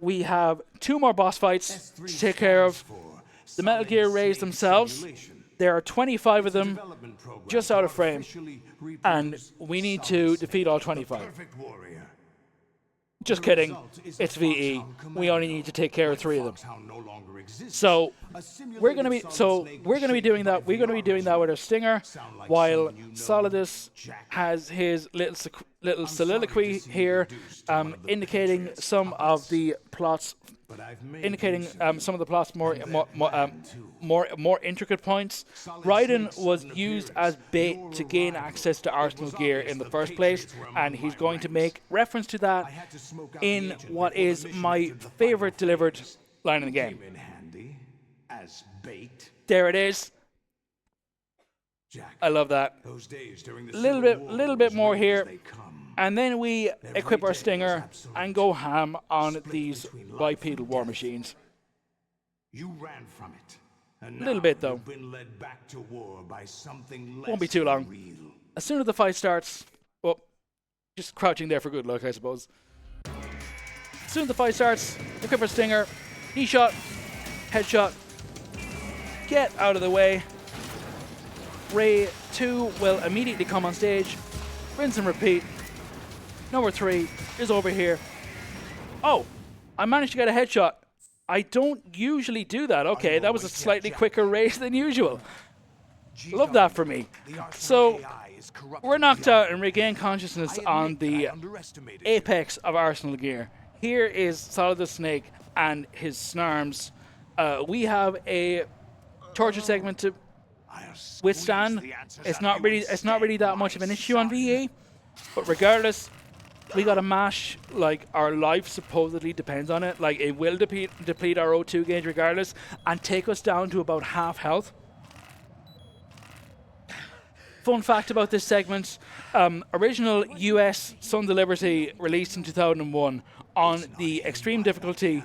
We have 2 more boss fights to take care of. The Metal Gear Rays themselves. There are 25 of them, just out of frame, and we need to defeat all 25. Just kidding. It's VE. We only need to take care of 3 of them. So we're gonna be doing that. We're gonna be doing that with our stinger, while Solidus has his little soliloquy here, indicating some of the plots. More intricate points. Raiden was used as bait to gain access to Arsenal Gear in the first place, and he's going to make reference to that in what is my favorite delivered line in the game. There it is. I love that. Little bit more here. And then we equip our stinger and go ham on these bipedal war machines. You ran from it. A little bit though. Won't be too long. As soon as the fight starts, well, just crouching there for good luck, I suppose. As soon as the fight starts, equip our stinger, knee shot, headshot, get out of the way. Ray 2 will immediately come on stage, rinse and repeat. Number 3 is over here. Oh, I managed to get a headshot. I don't usually do that. Okay, that was a slightly quicker race than usual. Love that for me. So, we're knocked out and regain consciousness on the apex of Arsenal Gear. Here is Solid Snake and his snarms. We have a torture segment to withstand. It's not really that much of an issue on VE, but regardless, we gotta mash, like, our life supposedly depends on it. Like, it will deplete our O2 gauge regardless and take us down to about half health. Fun fact about this segment, original US Sons of Liberty released in 2001 on the extreme difficulty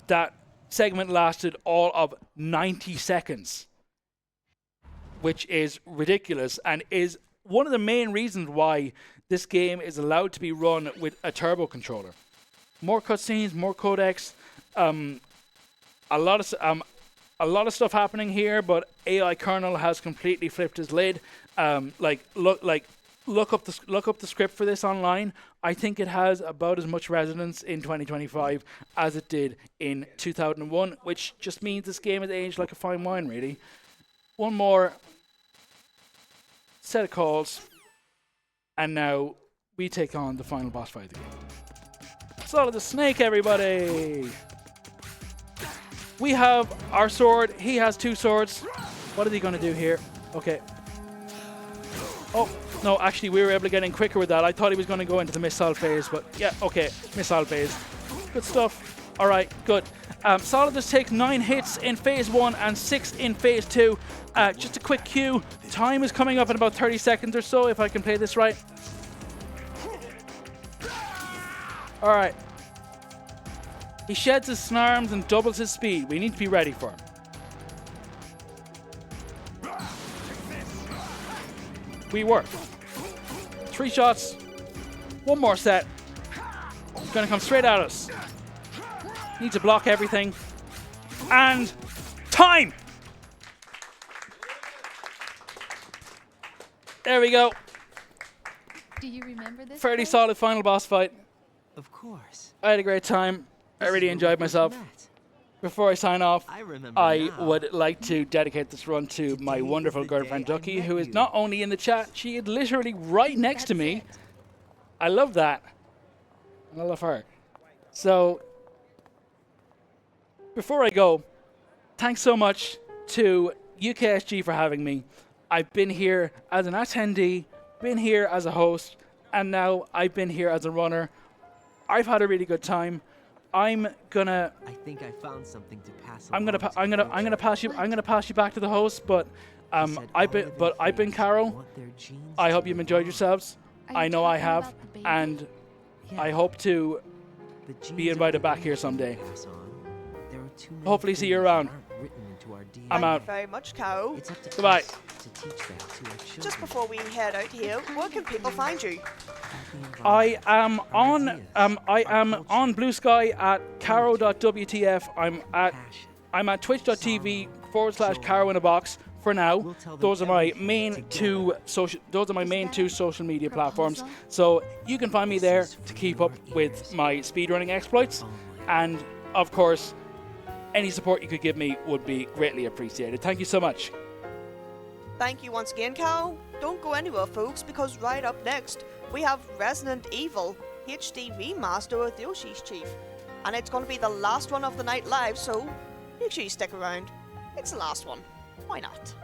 that segment lasted all of 90 seconds, which is ridiculous and is one of the main reasons why this game is allowed to be run with a turbo controller. More cutscenes, more codecs, a lot of stuff happening here, but AI kernel has completely flipped his lid. Look up the script for this online. I think it has about as much resonance in 2025 as it did in 2001, which just means this game has aged like a fine wine, really. One more set of calls, and now we take on the final boss fight of the game. Solid the Snake, everybody! We have our sword. He has 2 swords. What is he going to do here? Okay. Oh, no, actually, we were able to get in quicker with that. I thought he was going to go into the missile phase, but yeah, okay, missile phase. Good stuff. All right, good. Solidus takes 9 hits in phase 1 and 6 in phase 2. Just a quick cue. Time is coming up in about 30 seconds or so, if I can play this right. All right. He sheds his snarms and doubles his speed. We need to be ready for him. We work. 3 shots. 1 more set. He's going to come straight at us. Need to block everything. And time! There we go. Do you remember this? Fairly place? solid final boss fight. Of course. I had a great time. I really enjoyed myself. Before I sign off, I would like to dedicate this run to my wonderful girlfriend Ducky, who is not only in the chat, she is literally right next to me. I love that. And I love her. So, before I go, thanks so much to UKSG for having me. I've been here as an attendee, been here as a host, and now I've been here as a runner. I've had a really good time. I think I found something to pass. I'm gonna pass you back to the host, but I've been Carrow. I hope you've enjoyed yourselves. I know I have, and I hope to be invited back here someday. Hopefully see you around. I'm out. Thank you very much, Carrow. Goodbye. Just before we head out here, where can people find you? I am on Blue Sky at carrow.wtf. I'm at twitch.tv/Carrow in a box for now. Those are my main two social media platforms. So you can find me there to keep up with my speedrunning exploits, and of course, any support you could give me would be greatly appreciated. Thank you so much. Thank you once again, Carrow. Don't go anywhere, folks, because right up next, we have Resident Evil HD Remaster with Yoshi's Chief. And it's going to be the last one of the night live, so make sure you stick around. It's the last one. Why not?